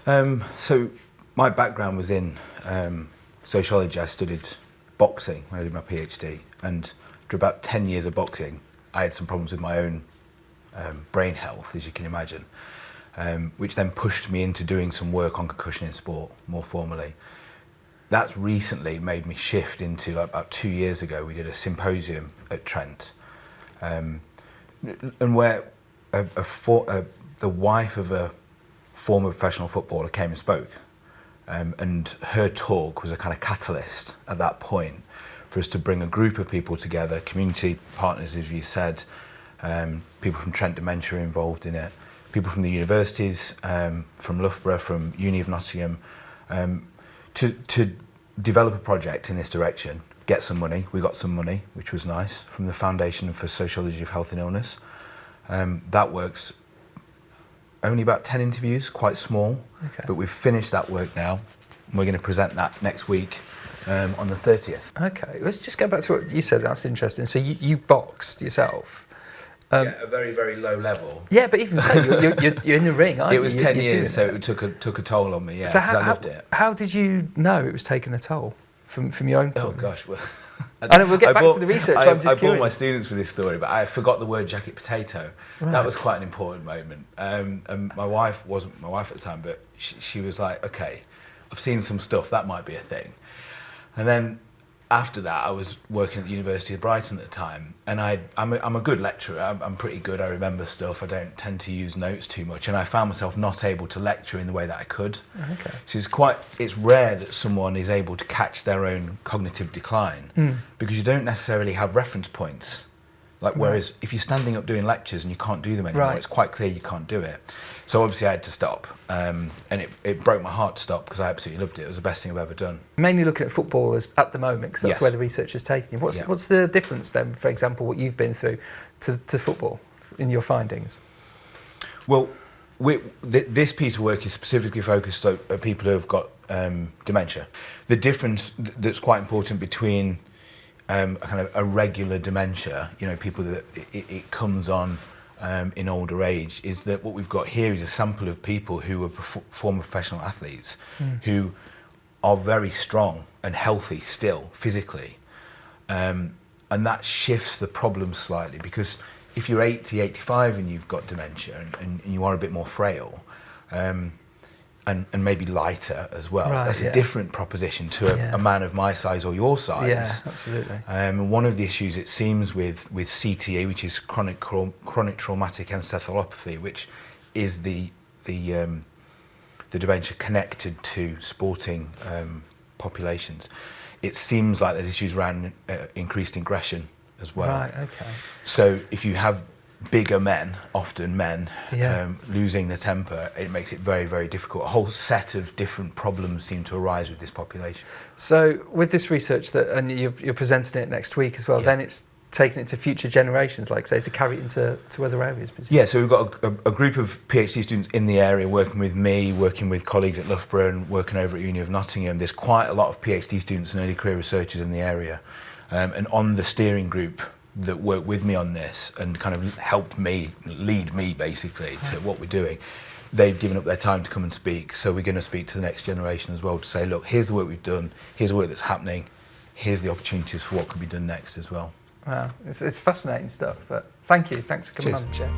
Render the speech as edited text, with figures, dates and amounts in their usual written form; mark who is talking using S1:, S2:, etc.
S1: So my background was in sociology. I studied boxing when I did my PhD, and after about 10 years of boxing, I had some problems with my own brain health, as you can imagine, which then pushed me into doing some work on concussion in sport more formally. That's recently made me shift into, like, about 2 years ago, we did a symposium at Trent, and where the wife of a former professional footballer came and spoke, and her talk was a kind of catalyst at that point for us to bring a group of people together, community partners, as you said, people from Trent Dementia involved in it, people from the universities, from Loughborough, from Uni of Nottingham, to develop a project in this direction, get some money. We got some money, which was nice, from the Foundation for Sociology of Health and Illness. That works. Only about 10 interviews, quite small, but we've finished that work now. We're going to present that next week on the 30th.
S2: Okay, let's just go back to what you said. That's interesting. So you boxed yourself.
S1: Yeah, a very, very low level.
S2: Yeah, but even so, you're in the ring, aren't you?
S1: It was 10 years, so it took a toll on me, yeah,
S2: so
S1: because I loved it.
S2: How did you know it was taking a toll from your own point?
S1: Oh, gosh. Well,
S2: I know, we'll get back to the research, but I'm just
S1: I
S2: curious.
S1: bore my students with this story, but I forgot the word jacket potato.
S2: Right.
S1: That was quite an important moment. And my wife wasn't my wife at the time, but she was like, okay, I've seen some stuff, that might be a thing. And then after that, I was working at the University of Brighton at the time, and I'm a good lecturer. I'm pretty good. I remember stuff. I don't tend to use notes too much, and I found myself not able to lecture in the way that I could.
S2: Okay.
S1: So it's rare that someone is able to catch their own cognitive decline because you don't necessarily have reference points. Like, whereas if you're standing up doing lectures and you can't do them anymore, it's quite clear you can't do it. So obviously I had to stop, and it broke my heart to stop because I absolutely loved it. It was the best thing I've ever done.
S2: Mainly looking at footballers at the moment, because that's where the research is taking you. What's the difference then, for example, what you've been through to football in your findings?
S1: Well, this piece of work is specifically focused on people who have got dementia. The difference that's quite important between kind of a regular dementia, people that it comes on in older age, is that what we've got here is a sample of people who are former professional athletes who are very strong and healthy still physically, and that shifts the problem slightly, because if you're 80, 85 and you've got dementia and you are a bit more frail, and maybe lighter as well.
S2: Right,
S1: that's a different proposition to a man of my size or your size.
S2: Yeah, absolutely.
S1: And one of the issues, it seems, with CTE, which is chronic traumatic encephalopathy, which is the dementia connected to sporting populations, it seems like there's issues around increased aggression as well.
S2: Right, okay.
S1: So if you have bigger men, often men, losing their temper, it makes it very, very difficult. A whole set of different problems seem to arise with this population.
S2: So with this research, and you're presenting it next week as well, then it's taking it to future generations, like say, to carry it into other areas?
S1: Yeah, so we've got a group of PhD students in the area working with me, working with colleagues at Loughborough and working over at Uni of Nottingham. There's quite a lot of PhD students and early career researchers in the area. And on the steering group that worked with me on this and kind of helped me, lead me basically to what we're doing, they've given up their time to come and speak. So we're going to speak to the next generation as well to say, look, here's the work we've done, here's the work that's happening, here's the opportunities for what could be done next as well.
S2: Wow, it's fascinating stuff, but thanks for coming on, Chair.